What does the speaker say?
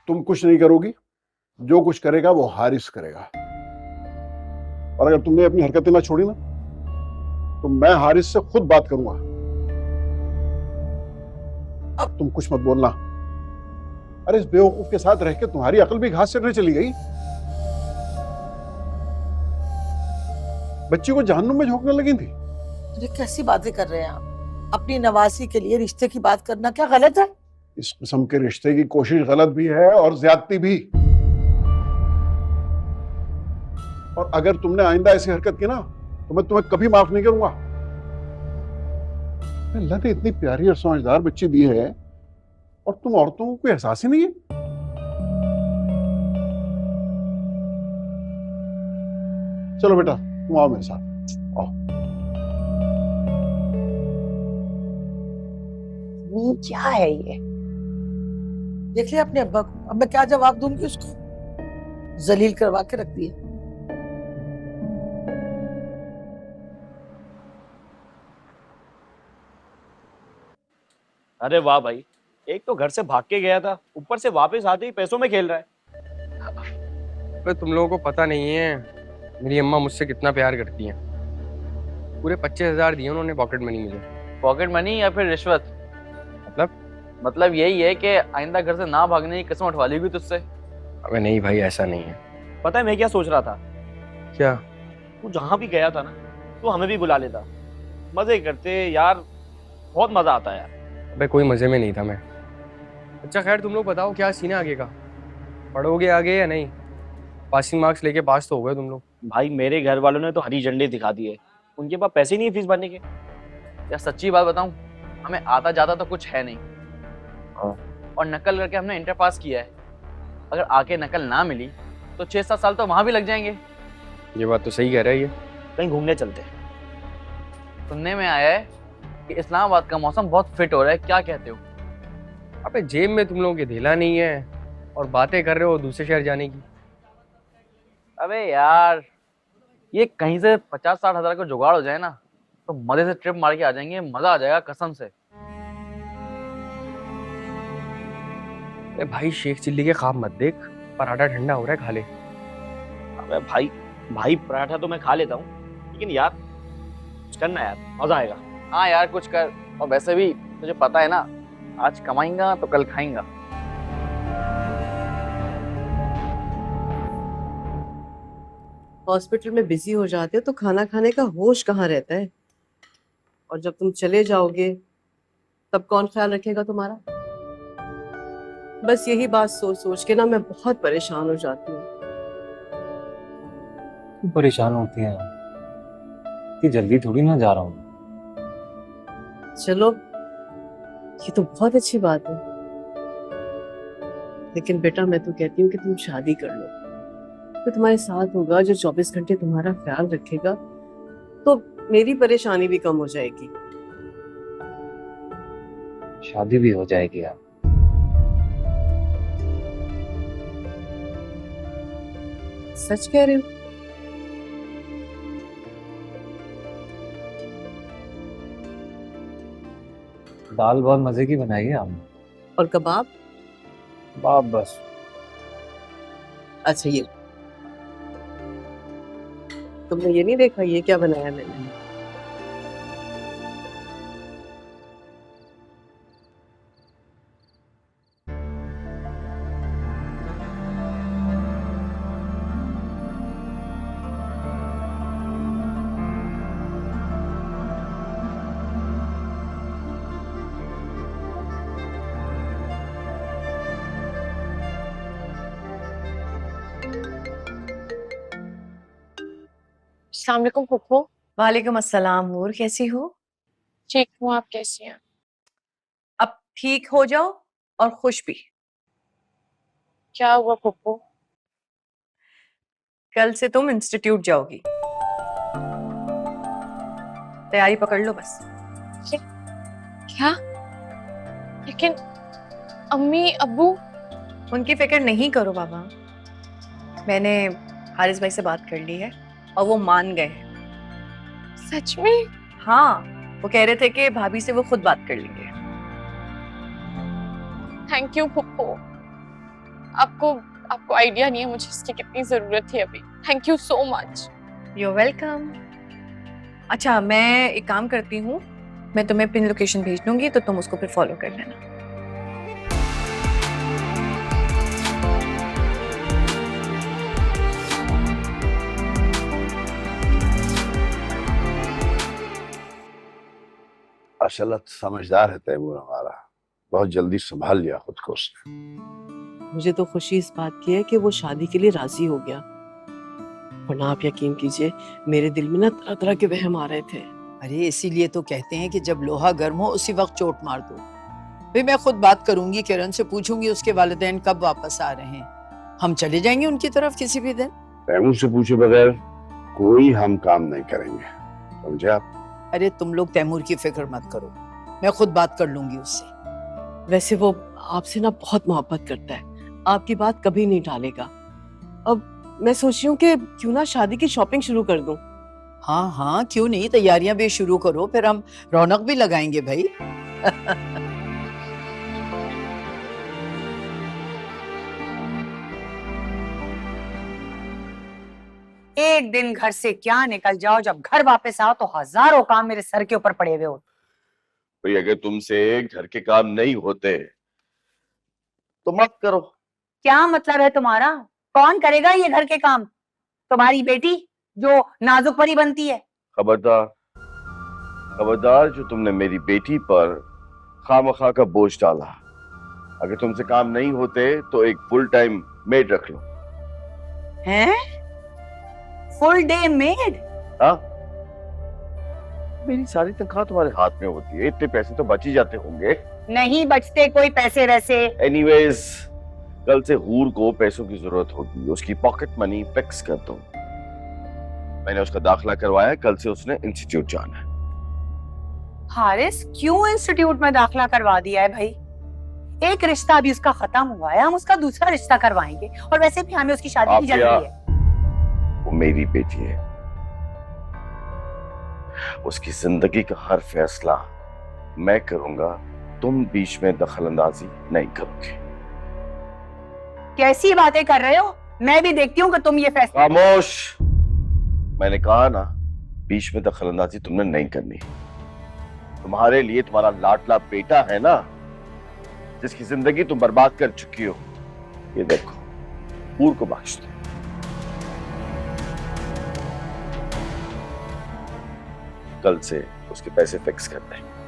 तुम कुछ नहीं करोगी, जो कुछ करेगा वो हारिस करेगा। और अगर तुमने अपनी हरकतें ना छोड़ी ना, तो मैं हारिस से खुद बात करूंगा। अब तुम कुछ मत बोलना। अरे इस बेवकूफ के साथ रह के तुम्हारी अकल भी घास चरने चली गई। बच्ची को जहन्नुम में झोंकने लगी थी। अरे कैसी बातें कर रहे हैं आप? अपनी नवासी के लिए रिश्ते की बात करना क्या गलत है? इस किस्म के रिश्ते की कोशिश गलत भी है और ज्यादती भी। और अगर तुमने आइंदा ऐसी हरकत की ना, तो मैं तुम्हें कभी माफ नहीं करूंगा। अल्लाह ने इतनी प्यारी और समझदार बच्ची दी है, और तुम औरतों को कोई एहसास ही नहीं है। चलो बेटा, तुम आओ मेरे साथ, आओ। ये क्या है ये? देख लिया अपने अब्बा को, अब मैं क्या जवाब दूंगी उसको? जलील करवा के रख दिया। अरे वाह भाई, एक तो घर से भाग के गया था, ऊपर से वापस आते ही पैसों में खेल रहा है। पर तुम लोगों को पता नहीं है मेरी अम्मा मुझसे कितना प्यार करती हैं। पूरे 25,000 दिए उन्होंने पॉकेट मनी मुझे। पॉकेट मनी या फिर रिश्वत? मतलब यही है कि आइंदा घर से ना भागने की कसम उठवा ली तुझसे। अबे नहीं भाई, ऐसा नहीं है। पता है मैं क्या सोच रहा था? क्या? तू जहाँ भी गया था ना, तू हमें भी बुला लेता, मजे करते यार, बहुत मजा आता है यार। अबे कोई मजे में नहीं था मैं। अच्छा खैर, तुम लोग बताओ क्या सीन है आगे का? पढ़ोगे आगे या नहीं? पासिंग मार्क्स लेके पास तो हो गए तुम लोग। भाई मेरे घर वालों ने तो हरी झंडी दिखा दी है, उनके पास पैसे नहीं है फीस भरने के। यार सच्ची बात बताऊं, हमें आता जाता तो कुछ है नहीं, और नकल करके हमने इंटर पास किया है। अगर आके नकल ना मिली तो 6-7 साल तो वहां भी लग जाएंगे। ये बात तो सही कह रहा है ये। कहीं घूमने चलते हैं। सुनने में आया है कि इस्लामाबाद का मौसम बहुत फिट हो रहा है, क्या कहते हो? अबे जेब में तुम लोगों के ढेला नहीं है और बातें कर रहे हो दूसरे शहर जाने की। अबे यार, ये कहीं से 50-60 हजार का जुगाड़ हो जाए ना, तो मजे से ट्रिप मार के आ जाएंगे, मजा आ जाएगा कसम से। अरे भाई शेख चिल्ली के ख्वाब मत देख, पराठा ठंडा हो रहा है, खा ले। अबे भाई पराठा तो मैं खा लेता हूँ, लेकिन यार कुछ करना यार, मजा आएगा। हाँ यार कुछ कर, और वैसे भी तुझे पता है ना, आज कमाएंगा तो कल खाएंगा। हॉस्पिटल में बिजी हो जाते हो तो खाना खाने का होश कहाँ रहता है? और जब तुम चले जाओगे तब कौन ख्याल रखेगा तुम्हारा? बस यही बात सोच सोच के ना मैं बहुत परेशान हो जाती हूँ। तुम परेशान होती हैं? इतनी जल्दी थोड़ी ना जा रहा हूँ। चलो ये तो बहुत अच्छी बात है, लेकिन बेटा मैं तो कहती हूँ कि तुम शादी कर लो। तो तुम्हारे साथ होगा जो 24 घंटे तुम्हारा ख्याल रखेगा, तो मेरी परेशानी भी कम हो जाएगी। शादी भी हो जाएगी आप। सच कह रहे हो? दाल बहुत मजे की बनाई है आपने। और कबाब? बाप बस। अच्छा ये तुमने ये नहीं देखा ये क्या बनाया मैंने? अस्सलाम वालेकुम फुप्पो। वालेकुम अस्सलाम नूर, कैसी हो? ठीक हूँ, आप कैसी हैं? अब ठीक हो जाओ और खुश भी। क्या हुआ फुप्पो? कल से तुम इंस्टीट्यूट जाओगी, तैयारी पकड़ लो बस। क्या? लेकिन अम्मी अब्बू? उनकी फिक्र नहीं करो बाबा, मैंने हारिस भाई से बात कर ली है और वो मान गए हैं। सच में? हाँ, वो कह रहे थे कि भाभी से वो खुद बात कर लेंगे। थैंक यू फुप्पो। आपको आपको आइडिया नहीं है मुझे इसकी कितनी जरूरत थी अभी। Thank you so much. You welcome. अच्छा, मैं एक काम करती हूँ, मैं तुम्हें पिन लोकेशन भेज दूंगी तो तुम उसको फिर फॉलो कर लेना। अशलत समझदार है तैमूर हमारा, बहुत जल्दी संभाल लिया खुद को उसने। मुझे तो खुशी इस बात की है कि वो शादी के लिए राजी हो गया, वरना आप यकीन कीजिए मेरे दिल में ना तरह तरह के वहम आ रहे थे। अरे इसीलिए तो कहते हैं कि जब लोहा गर्म हो उसी वक्त चोट मार दो। भाई मैं खुद बात करूंगी, किरण से पूछूंगी उसके वालिदैन कब वापस आ रहे हैं, हम चले जाएंगे उनकी तरफ किसी भी दिन। तैमूर से पूछे बगैर कोई हम काम नहीं करेंगे, समझे आप? अरे तुम लोग तैमूर की फिक्र मत करो, मैं खुद बात कर लूंगी उससे। वैसे वो आपसे ना बहुत मोहब्बत करता है, आपकी बात कभी नहीं टालेगा। अब मैं सोच रही हूँ कि क्यों ना शादी की शॉपिंग शुरू कर दूं। हाँ हाँ क्यों नहीं, तैयारियां भी शुरू करो, फिर हम रौनक भी लगाएंगे भाई। एक दिन घर से क्या निकल जाओ, जब घर वापस आओ तो हजारों काम मेरे सर के ऊपर पड़े हुए हो। भाई अगर तुमसे घर के काम नहीं होते तो मत करो। क्या मतलब है तुम्हारा? कौन करेगा ये घर के काम? तुम्हारी बेटी जो नाजुक परी बनती है। खबरदार खबरदार, जो तुमने मेरी बेटी पर खामखा का बोझ डाला। अगर तुमसे काम नहीं होते तो एक फुल टाइम मेड रख लो। हैं? Full day made? हाँ, मेरी सारी तनख्वाह तुम्हारे हाथ में होती है, इतने पैसे तो बच ही जाते होंगे। नहीं बचते कोई पैसे वैसे। एनीवेज, कल से हूर को पैसों की जरूरत होगी, उसकी पॉकेट मनी फिक्स कर दो। मैंने उसका दाखिला करवाया, कल से उसने इंस्टीट्यूट जाना है। हारिस क्यों इंस्टीट्यूट में दाखिला करवा दिया है भाई? एक रिश्ता अभी उसका खत्म हुआ है, हम उसका दूसरा रिश्ता करवाएंगे, और वैसे भी हमें उसकी शादी की जल्दी है। वो मेरी बेटी है, उसकी जिंदगी का हर फैसला मैं करूंगा, तुम बीच में दखल अंदाजी नहीं करोगे। कैसी बातें कर रहे हो? मैं भी देखती हूँ कि तुम ये फैसला। खामोश, मैंने कहा ना, बीच में दखल अंदाजी तुमने नहीं करनी। तुम्हारे लिए तुम्हारा लाडला बेटा है ना, जिसकी जिंदगी तुम बर्बाद कर चुकी हो, ये देखो, हूर को बख्श दो। कल से उसके पैसे फिक्स करते हैं।